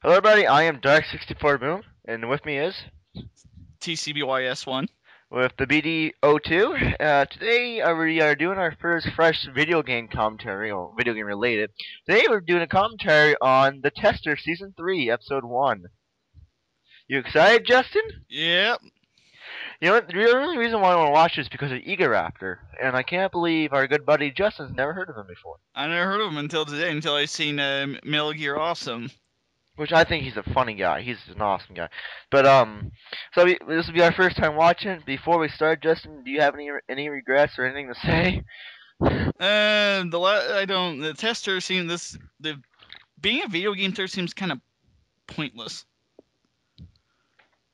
Hello everybody, I am Dark64Boom, and with me is TCBYS1. with the BD02. Today we are doing our first fresh video game commentary, or video game related. Today we're doing a commentary on The Tester Season 3, Episode 1. You excited, Justin? Yep. You know what, the only reason why I want to watch this is because of Raptor, and I can't believe our good buddy Justin's never heard of him before. I never heard of him until today, until I seen Metal Gear Awesome. Which I think he's a funny guy. He's an awesome guy. But this will be our first time watching. Before we start, Justin, do you have any regrets or anything to say? The tester seems being a video game tester seems kind of pointless.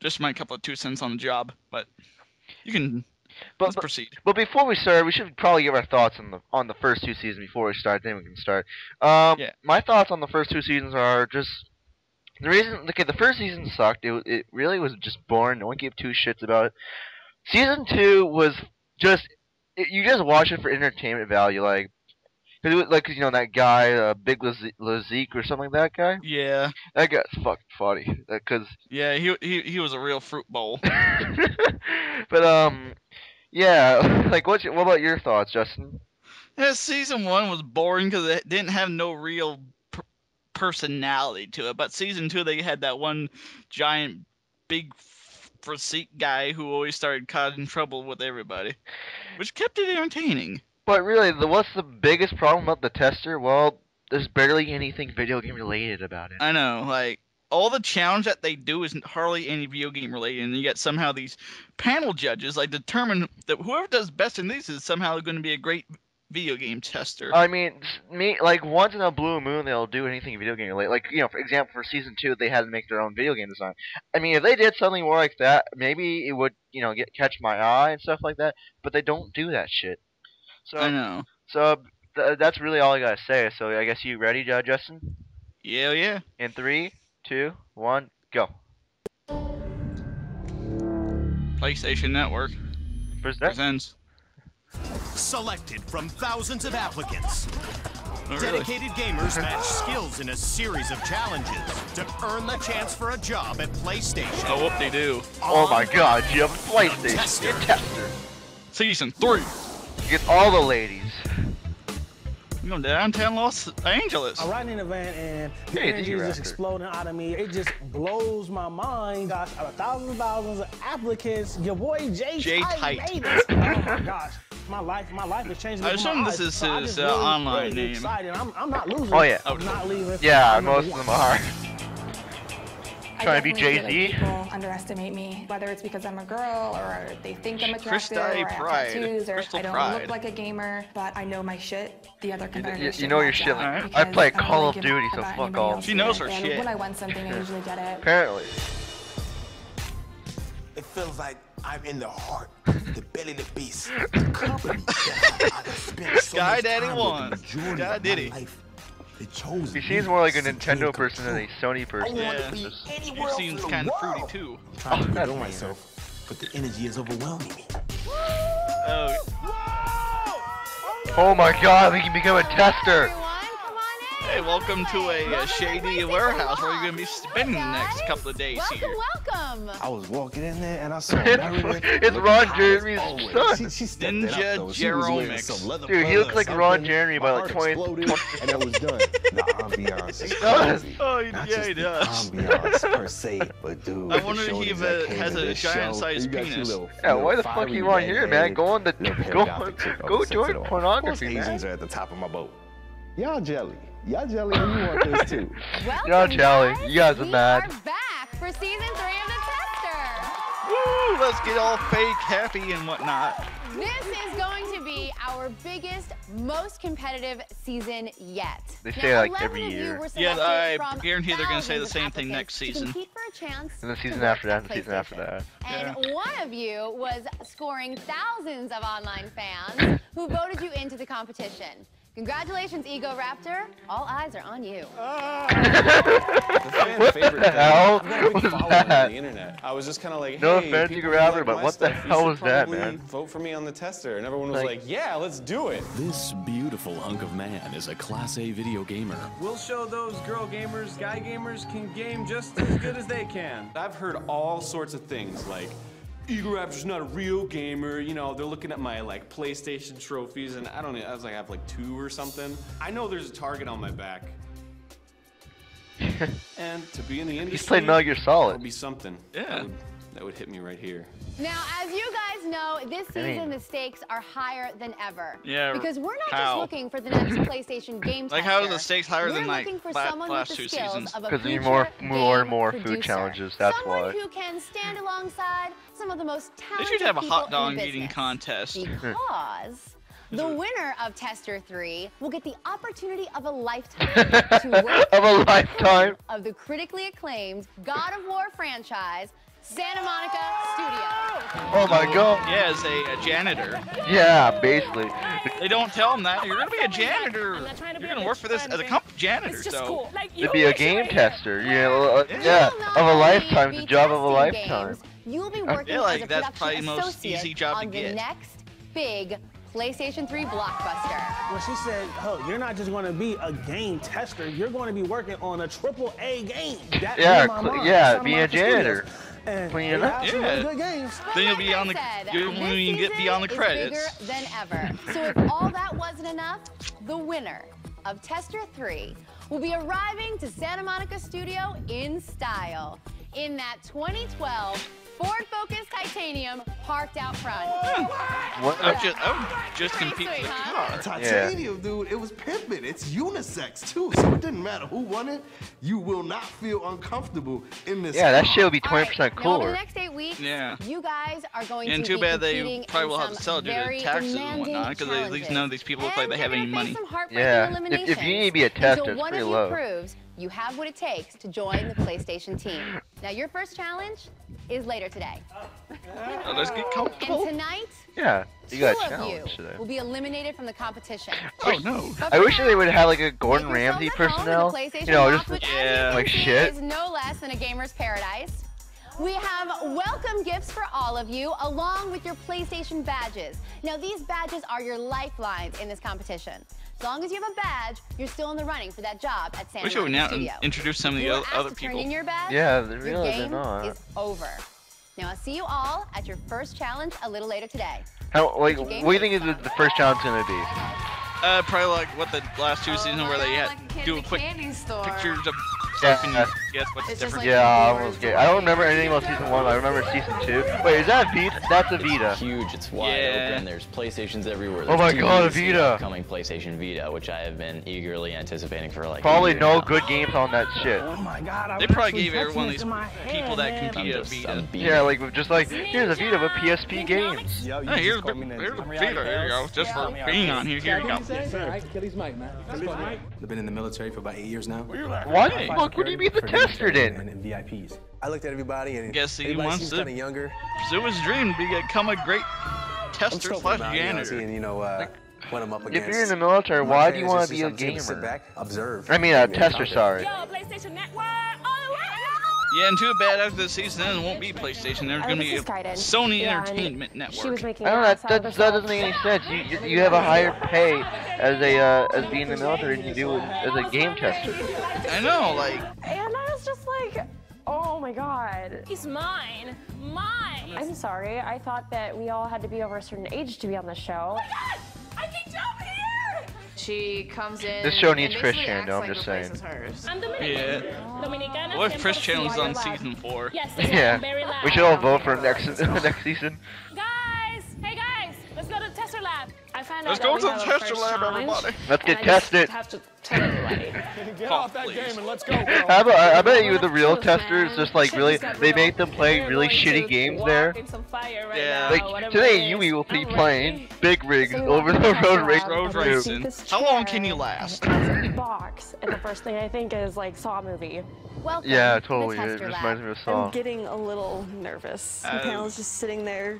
Just my couple of 2 cents on the job, but you can. Let's proceed. But before we start, we should probably give our thoughts on the first 2 seasons before we start. Then we can start. Yeah. My thoughts on the first 2 seasons are just. The first season sucked. It really was just boring. No one gave 2 shits about it. Season 2 was just you just watch it for entertainment value, cause you know that guy, Big Lazique or something like that guy. Yeah. That guy's fucking funny. Yeah, he was a real fruit bowl. But yeah. What about your thoughts, Justin? Yeah, season 1 was boring because it didn't have no real personality to it, but season 2 they had that one giant big physique guy who always started causing trouble with everybody, which kept it entertaining. But really, what's the biggest problem about the tester? Well, there's barely anything video game related about it. I know, all the challenge that they do isn't hardly any video game related, and yet somehow these panel judges determine that whoever does best in these is somehow going to be a great video game tester. I mean, once in a blue moon they'll do anything video game related. For example, for season 2 they had to make their own video game design. I mean, if they did something more like that, maybe it would catch my eye and stuff like that. But they don't do that shit. So I know. So that's really all I gotta say. So I guess you ready, Justin? Yeah. In 3, 2, 1, go. PlayStation Network presents. Selected from thousands of applicants. Oh, really? Dedicated gamers match skills in a series of challenges to earn the chance for a job at PlayStation. Oh, whoop they do. Oh my god, you have a PlayStation. You're a tester. Season 3. You get all the ladies. You know, downtown Los Angeles. I'm riding in a van and the energy is just exploding out of me. It just blows my mind. Gosh, out of thousands of applicants, your boy Jay Tight made it. Oh my gosh. My life is changing. I assume this is his online name. Excited. I'm not losing. Oh yeah. I'm not leaving. Yeah, most of them are. Trying to be Jay-Z. People underestimate me, whether it's because I'm a girl or they think I'm attractive or I have tattoos or I don't look like a gamer, but I know my shit. The other competitors you know your shit. I play Call of Duty, so fuck off. She knows her shit. When I want something, I usually get it. Apparently. It feels like I'm in the heart, the belly of the beast. The company that I spent so Sky much Daddy time won. with, the majority Sky of my Diddy. life. It chose He me. seems more like a Supreme Nintendo person control. than a Sony person. I want Yeah. to be He anywhere else seems in the kind of world. fruity too. I'm trying to control myself, but the energy is overwhelming me. Oh, Oh my god, we can become a tester. hey, welcome to a shady warehouse where you're going to be spending the next couple of days here. Welcome. I was walking in there and I saw It's Ron Jeremy's son. She stepped Ninja it up, though. She was wearing Jeromics. some leather Dude, he looks like something. Ron Jeremy by My like heart 20. exploded, and it was done. The ambiance is does. crazy. Oh, Not yeah, just he the does. ambiance per se, but dude, I wonder the if he shorties that came has to a this giant-sized show, you got penis. your Yeah, why the fuck fiery you want here, man? redhead, Go on little go chick join Of course, pornography, man. Asians are at the top of my boat. Y'all jelly. Y'all jelly and you want this too. Y'all jelly. You guys are mad. We are back for season 3 of The Tester. Woo, let's get all fake happy and whatnot. This is going to be our biggest, most competitive season yet. They say like 11 every of you year. were Yeah, selected I from guarantee they're gonna say the thousands of same thing applicants next to season. compete for a chance And the to season work after that, at and the season after PlayStation. that. And one of you was scoring thousands of online fans who voted you into the competition. Congratulations, Ego Raptor. All eyes are on you. What the hell was that? The internet. I was just kind of like, hey, no offense, Ego Raptor, but what the hell was that, man? Vote for me on the tester, and everyone was like, yeah, let's do it. This beautiful hunk of man is a Class A video gamer. We'll show those girl gamers, guy gamers can game just as good as they can. I've heard all sorts of things like, Ego Raptor's not a real gamer, you know, they're looking at my like PlayStation trophies, and I don't know, I was like, I have like 2 or something. I know there's a target on my back. And to be in the industry, He's playing Metal Gear Solid. That would be something. Yeah. That would hit me right here. Now, as you guys know, this season the stakes are higher than ever. Yeah. Because we're not just looking for the next PlayStation game tester. Like, how are the stakes higher than like looking for someone with last the 2 skills seasons? of a Because you need future more and more game food producer. challenges. That's someone why. who can stand alongside some of the most They talented should have a people hot dog in the eating business. contest. Because the winner of Tester 3 will get the opportunity of a lifetime to work Of a lifetime. of the critically acclaimed God of War franchise, Santa Monica Studio. Oh my god. Yeah, as a janitor. Yeah, basically. They don't tell them that. You're going to be a janitor. You're going to work for this as a janitor, so. Cool. Like, To be a game tester. Yeah, of a lifetime. It's a job of a lifetime. You'll be working like as a that's production probably the most associate easy job to on get. the next big PlayStation 3 blockbuster. When she said, oh, you're not just going to be a game tester, you're going to be working on a AAA game. That be a janitor. Cleaning up. Really good games. Then you'll be on the you get beyond the credits. Bigger than ever. So if all that wasn't enough, the winner of Tester 3 will be arriving to Santa Monica Studio in style in that 2012 Ford Focus Titanium parked out front. What? I would just compete for the car. Titanium, dude, it was pimping. It's unisex, too, so it didn't matter who won it. You will not feel uncomfortable in this Yeah, that car. shit will be 20% Now, over the cooler. next 8 weeks, Yeah. you guys are going And to too be bad they competing probably in will have to some sell due to very taxes and demanding whatnot, because at least none of these people look like they have any money. Yeah, if you need to be a tester, until it's one pretty of you low. proves you have what it takes to join the PlayStation team. Now, your first challenge is later today. Oh, let's get comfortable. And tonight, Yeah, you two got a of challenge you today. will be eliminated from the competition. Oh no. But I for wish now, they would have like a Gordon make yourselves Ramsay at home in the personnel. PlayStation You know, box, just which, as you Yeah. can like see, shit. is no less than a gamer's paradise. We have welcome gifts for all of you, along with your PlayStation badges. Now, these badges are your lifelines in this competition. As long as you have a badge, you're still in the running for that job at Santa We should Monica now Studio. introduce some of If the you were other asked to turn people. in your badge, Yeah, your they're game not. is over. Now, I'll see you all at your first challenge a little later today. How, like, what do you think is the first challenge gonna be? Probably like what the last 2 seasons where they had do a quick pictures of Yeah. stuff and you guess what's It's just different. like- Yeah, I almost get. I don't remember anything about season 1. I remember season 2. Wait, is that Vita? That's a Vita. Huge, it's wide Yeah. open. There's PlayStations everywhere. Oh my There's God, a TVs, the Vita. upcoming PlayStation Vita, which I have been eagerly anticipating for like. Probably a year no now. good games on that shit. Oh my God, They probably gave every one of these people that I'm compete a just, Vita. I'm beat. Yeah, like just like here's a Vita with PSP games. Yo, Hey, here's the Vita. Here you go. Just for being on here. Here you go. Kelly's mic, man. I've been in the military for about 8 years now. What the fuck would you be the tester then? And VIPs. I looked at everybody and Guess he everybody wants seems to kind of younger. pursue his dream to become a great tester stoked slash about, janitor. seeing, what I'm up against. If you're in the military, My why plan do you is want just to be a I'm just gonna Sit gamer? back, observe. I mean, a tester. Sorry. Yo, PlayStation Network. Yeah, and too bad after the season ends, it won't be PlayStation. There's gonna be a Sony Entertainment She Network. was making I don't know. That doesn't make any sense. You have a higher pay as as being in the military than you do as a game tester. I know, like. And I was just like, oh my God. He's mine. Mine. I'm sorry. I thought that we all had to be over a certain age to be on the show. Oh my God! I can jump here! She comes in. This show needs and Chris basically Chandler, acts I'm just like the saying. place is hers. I'm Dominican. Dominicana. What if Chris siempre Chandler's on siempre season 4? Yes, this is very Yeah, loud. we should all vote for next season. Guys, hey guys, let's go to the tester lab. I found Let's out go that to we the have a tester first lab, challenge, everybody. Let's get and I just tested. have to tell everybody. Get off that game and let's go. I bet you the real testers just like really they make them play really shitty games there. Yeah. Like today, Yui will be playing Big Rigs over the road race. Road racing. How long can you last? Box, and the first thing I think is like Saw movie. Welcome Yeah, to totally. the It tester just lab. reminds me of a song. getting a little nervous. Michaela's just sitting there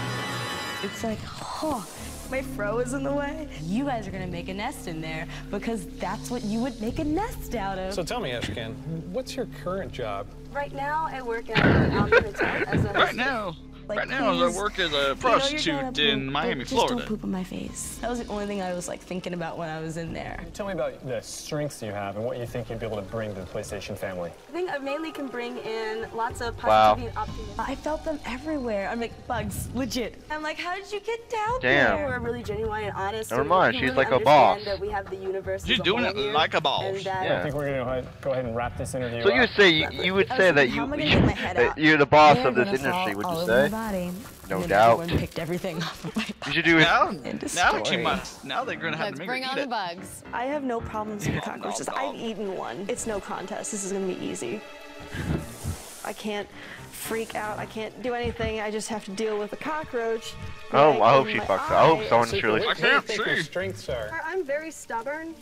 It's like, oh, my fro is in the way. You guys are gonna make a nest in there because that's what you would make a nest out of. So tell me, Ashkan, what's your current job? Right now, I work at an hotel as a Right now, I work as a prostitute in Miami, just Florida. Don't poop on my face. That was the only thing I was like thinking about when I was in there. Tell me about the strengths you have and what you think you'd be able to bring to the PlayStation family. I think I mainly can bring in lots of positivity and optimism. I felt them everywhere. I'm like, bugs, legit. I'm like, how did you get down Damn. there? We're really genuine and honest. Never so mind, we she's really like a boss. understand that we have the universe. She's as a doing whole it here, like a boss. and that I think we're gonna go ahead and wrap this interview So you up. would say you would say that you're the boss of this industry, would you say? No doubt. Picked everything off of my body. You should do it. Now they're gonna have Let's to make bring her on eat the it. bugs. I have no problems with cockroaches. I've eaten one. It's no contest. This is gonna be easy. I can't freak out. I can't do anything. I just have to deal with a cockroach. Oh, I hope she fucks up. I hope someone's really. What do you think your strengths are? I'm very stubborn.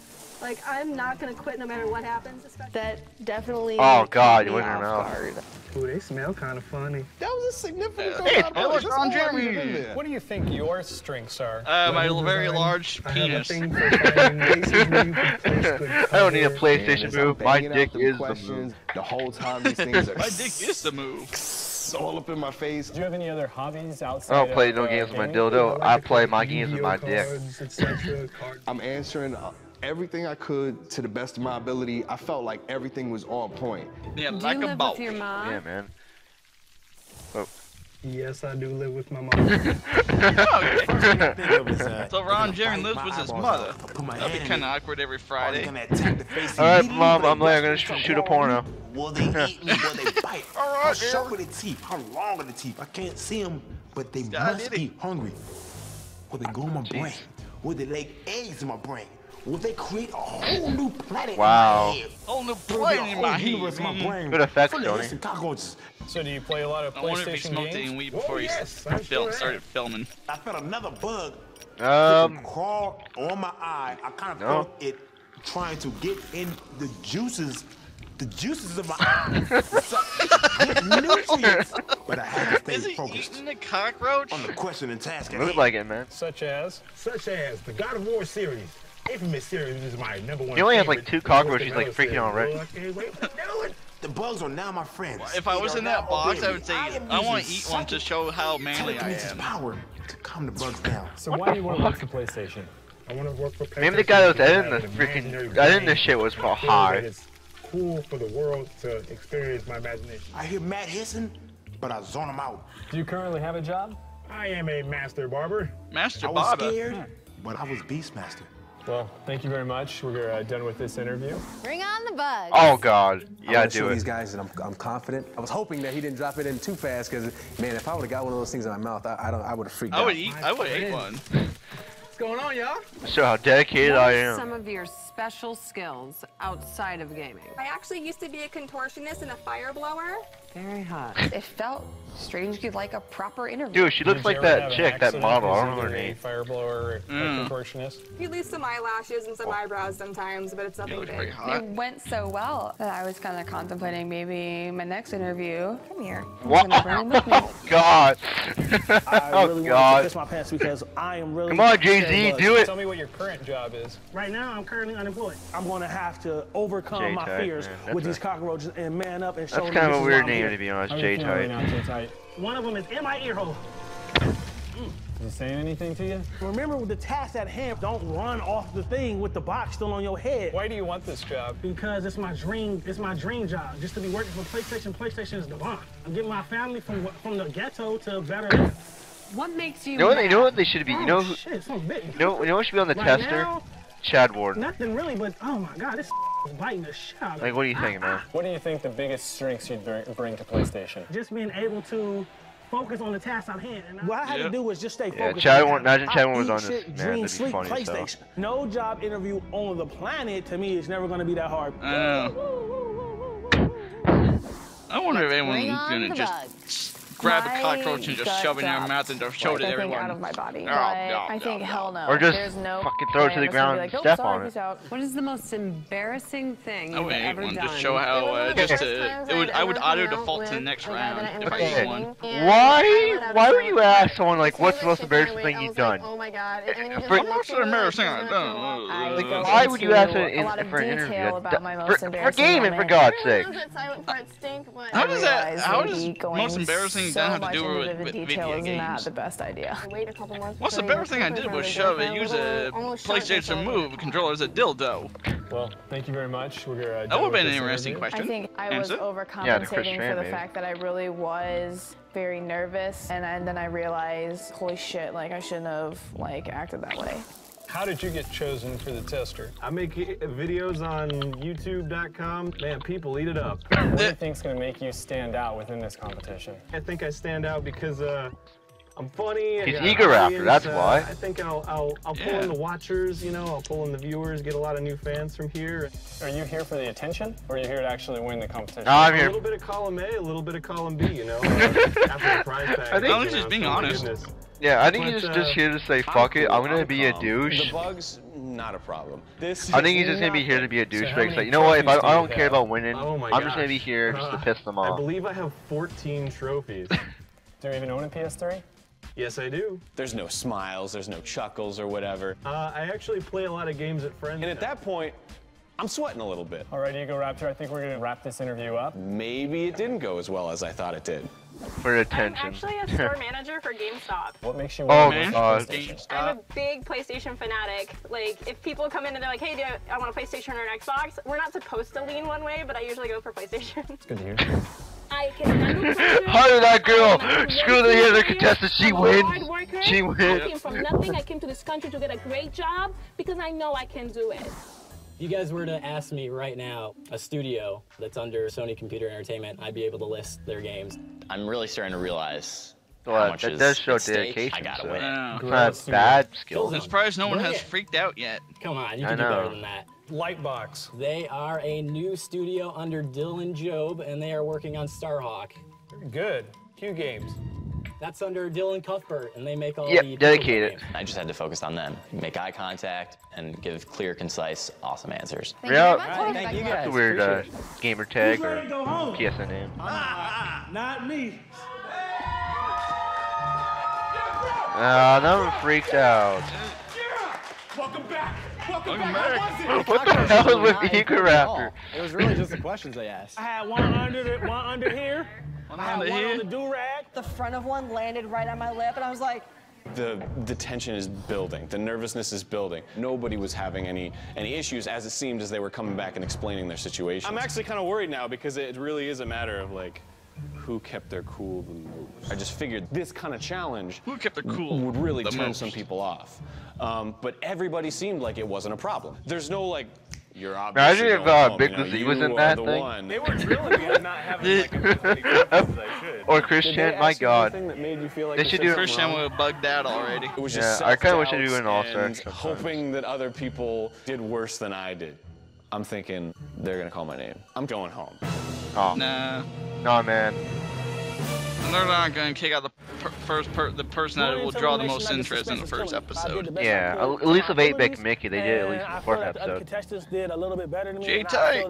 Like, I'm not gonna quit no matter what happens. That definitely. Oh God, you caught me wouldn't off know. guard. Ooh, they smell kind of funny. That was a significant Hey, collaboration. it's Ron That's all I Jeremy. needed in there. What do you think your strengths are? My very large penis. I don't need a PlayStation move. My dick is the move. The whole time these things are My dick is the move. all up in my face. Do you have any other hobbies outside I don't play of, no games with my gaming? dildo. I play my games with my dick. I'm answering everything I could to the best of my ability. I felt like everything was on point. Yeah, Do like you a live boss. with your mom? Yeah, man. Oh. Yes, I do live with my mom. So Ron Jeremy lives with his mother. That'd be kind of awkward every Friday. Alright, Mom, I'm late. I'm gonna shoot a porno. Will they eat me? Will they bite? How sharp are the teeth? How long are the teeth? I can't see them, but they must be hungry. Will they go in my brain? Will they lay eggs in my brain? Will they create a whole new planet Wow. in my head? Whole new Will there be planet a in whole my universe in my head. brain Good effects, full of Tony. innocent cockroaches? So do you play a lot of I wonder if he PlayStation smoked games? any weed before he started filming. I felt another bug Um. crawl on my eye. I kind of No. felt it trying to get in the juices of my eye. Get nutrients. But I had to Is stay he focused eating a cockroach? on the question and task at Look hand. like it, man. Such as? Such as the God of War series. Infamous series is my #1. He only has like favorite. 2 cockroaches, like freaking already. I can't wait to do it. The bugs are now my friends. If I was They in are that now box, I obeying would me. say am I want to using eat one to show how manly I telekinesis am. power to calm the bugs down. So why do you want to work for PlayStation? I want to work for PlayStation. Maybe the guy that was because I editing the have an freaking imaginary editing brain. this shit was I feel high. that it's cool for the world to experience my imagination. I hear Matt hissing, but I zone him out. Do you currently have a job? I am a master barber. Master I was Baba. scared, but I was Beastmaster. Well, thank you very much. We're done with this interview. Bring on the bugs. Oh God. I Yeah, wanna do show it. these guys that I'm confident. I was hoping that he didn't drop it in too fast, because man, if I would have got one of those things in my mouth, I would have freaked out. I would eat one. What's going on, y'all? Show how dedicated I am. Some of your special skills outside of gaming. I actually used to be a contortionist and a fire blower. Very hot. It felt strangely like a proper interview. Dude, she looks Did you like ever that have an chick, that accident model. I as don't know her either a name. Fire blower or a contortionist? You lose some eyelashes and some eyebrows sometimes, but it's nothing big. It went so well that I was kind of contemplating maybe my next interview. Come here. What? Oh God. I Oh really want to God. piss my pants because I am really. Come on, Jay-Z, scared of do it. Tell me what your current job is. Right now, I'm currently unemployed. I'm going to have to overcome my J-Type, fears man. That's with a- these cockroaches and man up and show That's them kind this of a is weird why I'm name, here. to be honest. How are you feeling right now, J-Type. J-Type? One of them is in my ear hole. Is he saying anything to you? Remember, with the task at hand, don't run off the thing with the box still on your head. Why do you want this job? Because it's my dream. It's my dream job, just to be working for PlayStation. PlayStation is the bomb. I'm getting my family from the ghetto to better. What makes you? You know what they should be? You know who? Shit, something big. You know what should be on the Right tester? now, Chad Warden. nothing really, but oh my God, this is biting the shit out of me. Like, what do you think, man? What do you think the biggest strengths you'd bring to PlayStation? Just being able to focus on the task at hand. And what I had to do was just stay Yeah, focused. Chad on Warden. the Imagine task. Chad I Warden was eat on this. shit, Man, dream, that'd be sleep, funny as hell. PlayStation. No job interview on the planet to me is never going to be that hard. I wonder if Bring anyone's on gonna the just bugs. grab a cockroach and just shove it in your mouth and just show it to everyone. out of my body. No, I think hell no. Or just There's no fucking throw it to the ground and step on it. What is the most embarrassing thing you've ever done? Just show how I would auto default to the next round if I ate one. Why would you ask someone like, what's the most embarrassing thing you've done? Oh my god. What's the embarrassing thing I've done? Why would you ask it for an interview? For gaming, for God's sake. How does that? How does most embarrassing then have to do with video games? Not the best idea. What's the better thing I did was use a PlayStation Move controller as a dildo. Well, thank you very much. That would have been an interesting question. I think I was overcompensating for the fact that I really was very nervous, and then I realized, holy shit, like I shouldn't have acted that way. How did you get chosen for the tester? I make videos on YouTube.com. Man, people eat it up. What do you think's gonna make you stand out within this competition? I think I stand out because I'm funny. He's eager after, that's why. I think I'll pull in the watchers, you know, I'll pull in the viewers, get a lot of new fans from here. Are you here for the attention, or are you here to actually win the competition? No, I'm here. A little bit of column A, a little bit of column B, you know, after the prize tag. I think he's just being honest. Yeah, I think he's just here to say, fuck it, I'm gonna be a douche. The bugs, not a problem. I think he's just gonna be here to be a douchebag. So, you know what, if I don't care about winning, I'm just gonna be here just to piss them off. I believe I have 14 trophies. Do you even own a PS3? Yes, I do. There's no smiles, there's no chuckles or whatever. I actually play a lot of games at friends. And at that point, I'm sweating a little bit. All right, Ego Raptor, I think we're gonna wrap this interview up. Maybe it didn't go as well as I thought it did. For attention. I'm actually a store manager for GameStop. What makes you want I'm a big PlayStation fanatic. Like, if people come in and they're like, hey, I want a PlayStation or an Xbox, we're not supposed to lean one way, but I usually go for PlayStation. It's good to hear. I can handle pressure. Hire that girl! Screw the other contestant, she wins! She wins! I came from nothing, I came to this country to get a great job because I know I can do it. If you guys were to ask me right now, a studio that's under Sony Computer Entertainment, I'd be able to list their games. I'm really starting to realize how much that is does show at stake. dedication. I gotta so win it. It's not bad skills. I'm surprised no one has freaked out yet. Come on, you can do better than that. Lightbox. They are a new studio under Dylan Job, and they are working on Starhawk. Good. Q Games. That's under Dylan Cuthbert, and they make all the dedicated. I just had to focus on them, make eye contact, and give clear, concise, awesome answers. Thank you guys. That's a weird gamer tag or PSN name. Not me. Now I'm freaked out. Welcome back. Welcome back. What the hell is with Ego Raptor? It was really just the questions they asked. I had one under here. One I had one on the do-rag. The front of one landed right on my lip, and I was like... The tension is building. The nervousness is building. Nobody was having any issues, as it seemed, as they were coming back and explaining their situation. I'm actually kind of worried now because it really is a matter of, like, who kept their cool the most. I just figured this kind of challenge would really turn some people off. But everybody seemed like it wasn't a problem. There's no, like, you're obviously imagine if Big Lizzy was in that thing. They were drilling me on not having like as many questions as I should. Or Christian, my God. They should do Christian would have bugged out already. It was just I kind of wish they do an all-star. Hoping that other people did worse than I did. I'm thinking they're gonna call my name. I'm going home. Oh. Nah. Nah, man. And they're not gonna kick out the person that will draw the most interest in the first episode. Yeah, at least with 8-Bit Mickey, they did at least in the fourth episode. Contestants did a little bit better than me. J-Tight.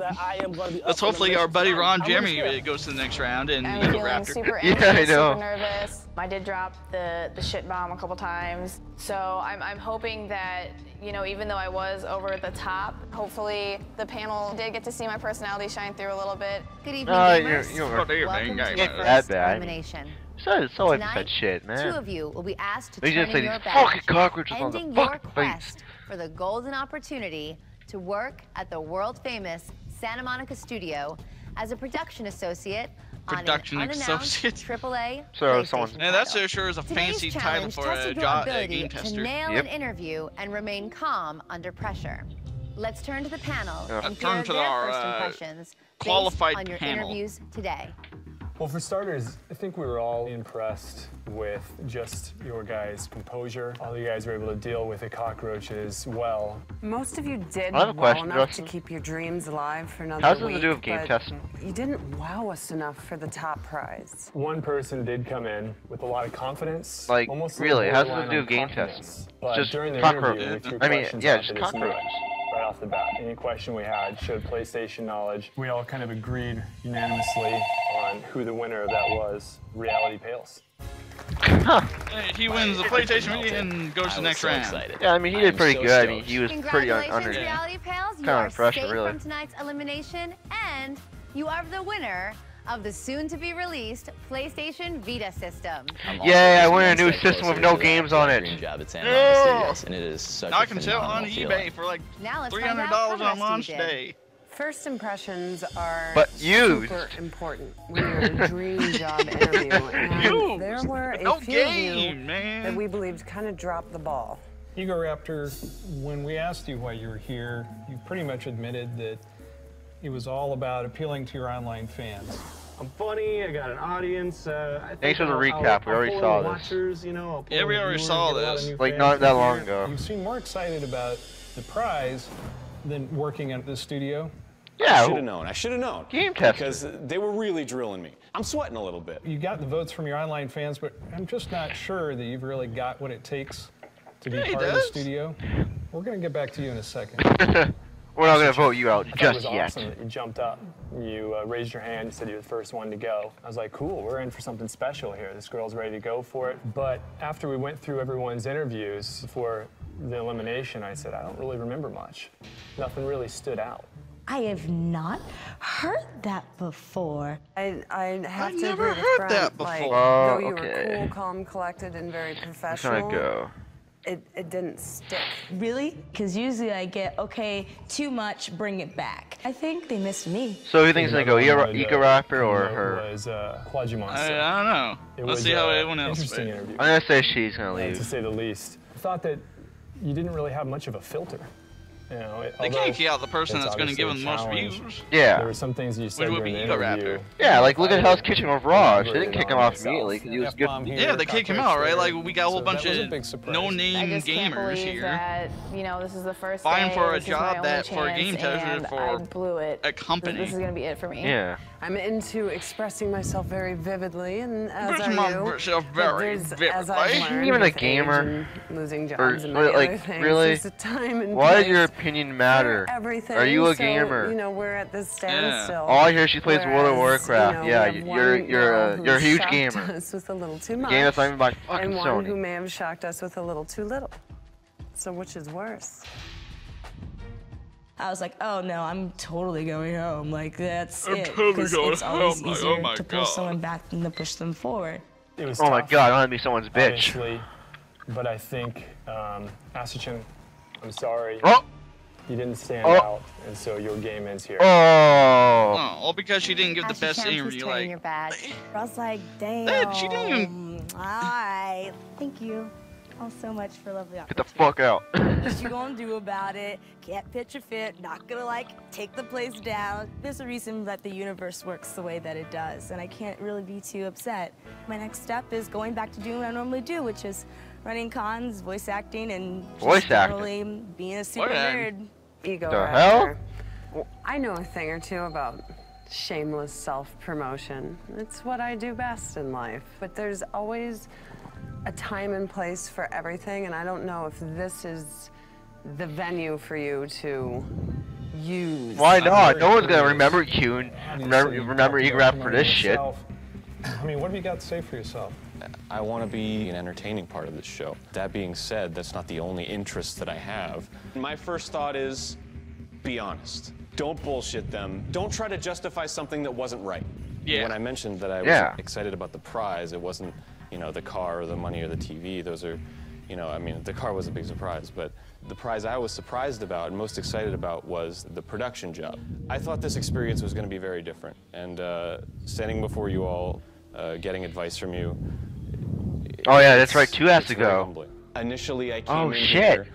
Let's hopefully our buddy Ron Jeremy goes to the next round and I'm Ego feeling Raptor. super anxious, super nervous. I did drop the shit bomb a couple times. So I'm hoping that, you know, even though I was over the top, hopefully the panel did get to see my personality shine through a little bit. Good evening, gamers. Welcome to to the that first bad. elimination. So Tonight, that shit, man. 2 of you will be asked to They turn just say in your these badge, fucking cockroaches on the ending your fucking face. quest for the golden opportunity to work at the world-famous Santa Monica studio as a production associate on an unannounced AAA PlayStation Yeah, that title. sure is a Today's fancy title challenge for tested a your ability game to tester. nail an interview and remain calm under pressure. Let's turn to the panel and hear turn to their our first impressions qualified based on your panel. interviews today. Well, for starters, I think we were all impressed with just your guys' composure. All you guys were able to deal with the cockroaches well. Most of you did I have a well question, enough Justin. to keep your dreams alive for another How's it week, to do with game but testing? you didn't wow us enough for the top prize. One person did come in with a lot of confidence. Like, almost really, like how's it to borderline do on with game confidence. testing? But Just during the cockroach- interview, we threw I mean, questions yeah, out just that it's new, cockroaches. right off the bat. Any question we had showed PlayStation knowledge. We all kind of agreed unanimously on who the winner of that was. Reality Pales. Hey, he wins the PlayStation Vita and goes to the next round. Yeah, I mean, he did pretty good. I mean, he was pretty under. Congratulations, Reality Pals. You Kind are of fresh, safe really. from tonight's elimination, and you are the winner of the soon-to-be-released PlayStation Vita system. Yay, I win a new system with no games on it. Job at Santa Monica Studios, and it is such Now I a can sell it on phenomenal eBay feeling. for like Now let's find out $300 how the on rest launch of you did. day. First impressions are But used. super important when you're in a dream job interview. And there were a No few of game, you man. that we believed kind of dropped the ball. Ego Raptor, when we asked you why you were here, you pretty much admitted that it was all about appealing to your online fans. I'm funny, I got an audience. I think Thanks for the I'll recap, we already pull saw in this. watchers, you know, I'll pull Yeah, we in already viewers, saw get a lot of this. new Like, fans not that this long year. ago. You seem more excited about the prize than working at the studio. Yeah. I should have known. I should have known. Game tester. Because they were really drilling me. I'm sweating a little bit. You got the votes from your online fans, but I'm just not sure that you've really got what it takes to be Yeah, he part of the does. studio. We're gonna get back to you in a second. We're not gonna vote you out I thought just it was yet. awesome that you jumped up. You raised your hand. You said you were the first one to go. I was like, cool, we're in for something special here. This girl's ready to go for it. But after we went through everyone's interviews before the elimination, I said, I don't really remember much. Nothing really stood out. I have not heard that before. I have I've to never agree with heard Brent. that Like, before. Oh, though you okay. were cool, calm, collected, and very It's professional, gonna go. it didn't stick. Really? Because usually I get, okay, too much, bring it back. I think they missed me. So who thinks it's gonna go? Another one Ego Raptor or that her? was Quajimonster. I don't know. It Let's was, see how everyone else interesting did. interview. I'm gonna say she's gonna To leave. say the least. I thought that you didn't really have much of a filter. You know, They can't key out the person it's that's going to give them obviously the a most challenge. views. Yeah. There were some things you said Which would during be the Ego interview. Raptor. Yeah, like look at Hell's Kitchen with Raj. They didn't Elaborated kick him on off myself. immediately because he was good. F-bomb here, Yeah, they kick him out, right? Like, we got a whole So bunch that was a of big surprise. I no-name just can't gamers believe here. that, you know, this is the first Vying day, for a this is my job only that for a chance, game tester and for I blew it. a company. This is gonna be it for me. Yeah. I'm into expressing myself very vividly, and as Expressing are you. myself But very there's- vividly. As I've Isn't learned even a with age gamer? and losing jobs Or and many like, other things, really? there's a time and Why does place your opinion matter? for everything. Are you a So, gamer? you know, we're at this standstill. All I hear is she plays World of Whereas, Warcraft. you know, Yeah, we have you're one girl who a huge shocked gamer. us with a little too much, Game that's not even by fucking and one Sony. who may have shocked us with a little too little. So which is worse? I was like, oh no, I'm totally going home. Like, that's I'm it. totally 'Cause going it's always home. Like, easier oh my to push God. someone back than to push them forward. It was Oh my tough, god, I want to be someone's bitch. obviously, but I think, Asachin, I'm sorry. Oh! You didn't stand Oh. out, and so your game ends here. Oh! Oh, all because she didn't give the best interview. Like, back. I was like, damn. Dude, she didn't even. Alright, thank you all so much for lovely Get the fuck out. What you gonna do about it? Can't pitch a fit, not gonna like take the place down. There's a reason that the universe works the way that it does, and I can't really be too upset. My next step is going back to doing what I normally do, which is running cons, voice acting, and just Voice acting? generally being a super What? nerd. Ego The Raptor. hell? I know a thing or two about shameless self-promotion. It's what I do best in life. But there's always a time and place for everything, and I don't know if this is the venue for you to use. Why not? No one's gonna remember you and remember Ego Raptor for this shit. I mean, what have you got to say for yourself? I want to be an entertaining part of this show. That being said, that's not the only interest that I have. My first thought is, be honest. Don't bullshit them. Don't try to justify something that wasn't right. Yeah. When I mentioned that I was Yeah. excited about the prize, it wasn't, you know, the car or the money or the TV. Those are, you know, I mean, the car was a big surprise, but the prize I was surprised about and most excited about was the production job. I thought this experience was going to be very different, and standing before you all, getting advice from you. Oh yeah, that's right. 2 has it's to very go. humbling. Initially, I came Oh in shit. here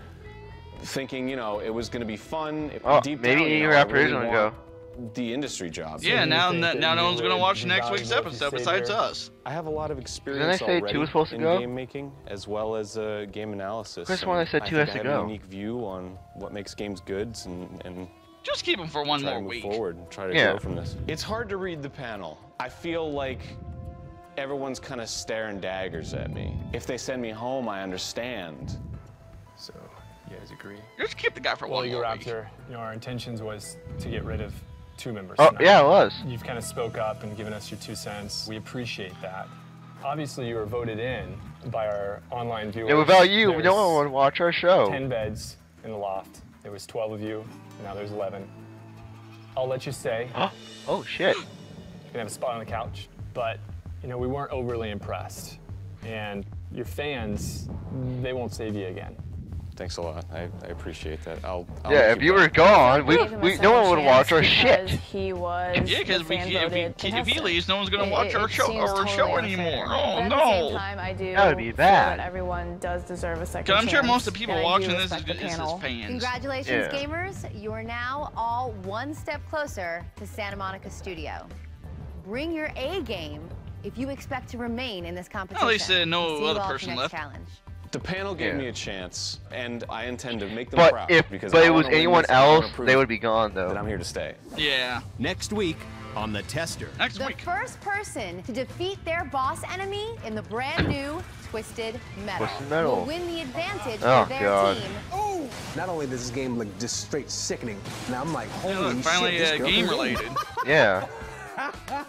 thinking, you know, it was going to be fun. Oh, Deep maybe down, you Ego know, I Raptor really is gonna want go. the industry jobs. Yeah, now no one's gonna watch next week's episode besides us. I have a lot of experience Didn't I say already 2 was supposed to in go? game making as well as game analysis. Chris, when I said 2 has to I have go. a unique view on what makes games good and just keep them for one more week. week. Forward, and try to grow from this. It's hard to read the panel. I feel like everyone's kind of staring daggers at me. If they send me home, I understand. So, you guys agree? Just keep the guy for one more week. Raptor, our intentions was to get rid of 2 members. Oh, tonight. yeah, it was. You've kind of spoke up and given us your 2 cents. We appreciate that. Obviously, you were voted in by our online viewers. Yeah, without you, no one would watch our show. 10 beds in the loft. There was 12 of you. Now there's 11. I'll let you stay. Oh, shit. You can have a spot on the couch. But, we weren't overly impressed. And your fans, they won't save you again. Thanks a lot. I appreciate that. I'll yeah, if you were gone, no one would watch our shit. He was. Yeah, because if he leaves, no one's gonna watch our show anymore. Oh no! At the same time, I do that would be feel bad. that everyone does deserve a second chance. I'm sure most of the people watching this is fans. Congratulations, gamers! You are now all one step closer to Santa Monica Studio. Bring your A game if you expect to remain in this competition. At least no other person left. Challenge. The panel gave me a chance, and I intend to make them But proud. if because it was anyone else, they would be gone, though. That I'm here to stay. Yeah. Next week on The Tester. The first person to defeat their boss enemy in the brand new Twisted Metal, will win the advantage for their team. Not only does this game look just straight sickening, now I'm like, holy finally, shit, this girl game can related. Yeah.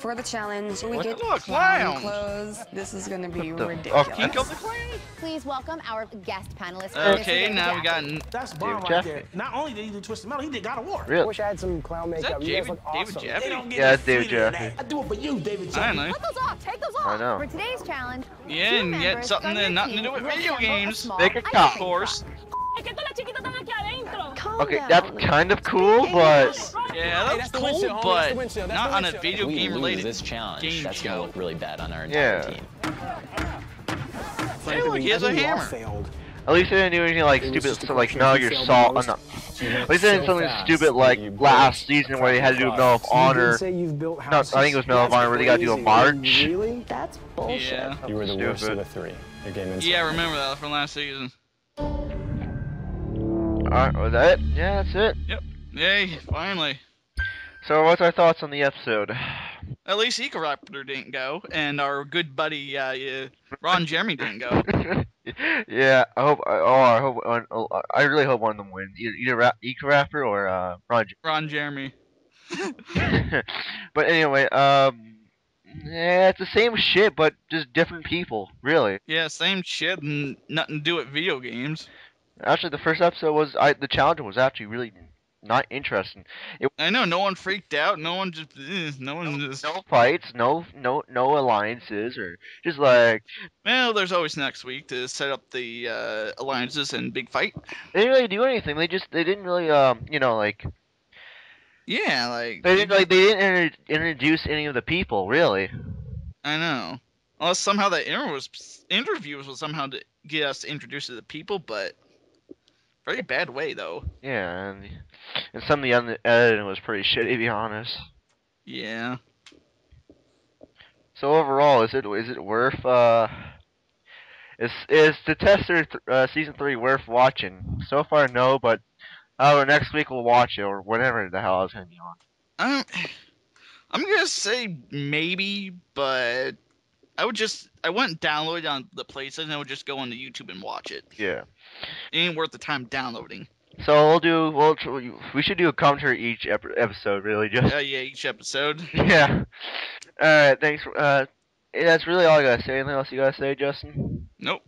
For the challenge, we get clown clothes. This is going to be What the ridiculous. fuck? King of the Clan? Please welcome our guest panelists. Okay, now we got. That's bomb right there. Not only did he do Twisted Metal, he did God of War. Really? I wish I had some clown makeup. You guys look awesome. Jaffe? They don't get Yeah, the it's David feeling of Jaffe. that. I do it for you, David I Jaffe. know. Put those off. Take those off. I know. For today's challenge, Yeah, two and yet members something from your nothing to team do with will video assemble a games. small Make a ice cup. Of course. Okay, that's kind of cool, but Yeah, that's cool, but not on a video game related this challenge, game that's show. gonna look really bad on our entire team. Hey, look, he has a hammer. at least they didn't do anything like stupid, so like Metal Gear Solid. At least they didn't do something stupid like last season where they had to do Medal of Honor. No, I think it was Medal of Honor where they got to do a march. Really? That's bullshit. Yeah. You were the worst of the 3. Your game inside. Yeah, I remember that from last season. Alright, was that it? Yeah, that's it. Yep. Yay, finally. So what's our thoughts on the episode? At least Ecoraptor didn't go, and our good buddy Ron Jeremy didn't go. Yeah, I really hope one of them wins. Either Ecoraptor or Ron Jeremy. But anyway, yeah, it's the same shit, but just different people, really. Yeah, same shit and nothing to do with video games. Actually, the first episode was the challenge was actually really not interesting. I know, no one freaked out. No one just, no fights, no alliances, or just like. Well, there's always next week to set up the alliances and big fight. They didn't really do anything. They didn't really like. Yeah, like they didn't introduce any of the people really. I know. Unless somehow that interviews was somehow to get us introduced to the people, but very bad way though. Yeah, and some of the editing was pretty shitty, to be honest. Yeah. So overall, is it worth is the Tester season 3 worth watching? So far, no, but next week we'll watch it or whenever the hell it's gonna be on. I'm gonna say maybe, but I wouldn't download it on the PlayStation. I would just go on the YouTube and watch it. Yeah. It ain't worth the time downloading. So we should do a commentary each episode, really. Just yeah, each episode. Yeah. All right, thanks. That's really all I gotta say. Anything else you gotta say, Justin? Nope.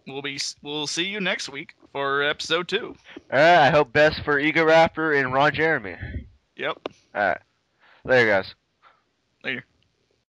We'll see you next week for episode 2. All right. I hope best for Ecoraptor and Ron Jeremy. Yep. All right. Later, guys. Later.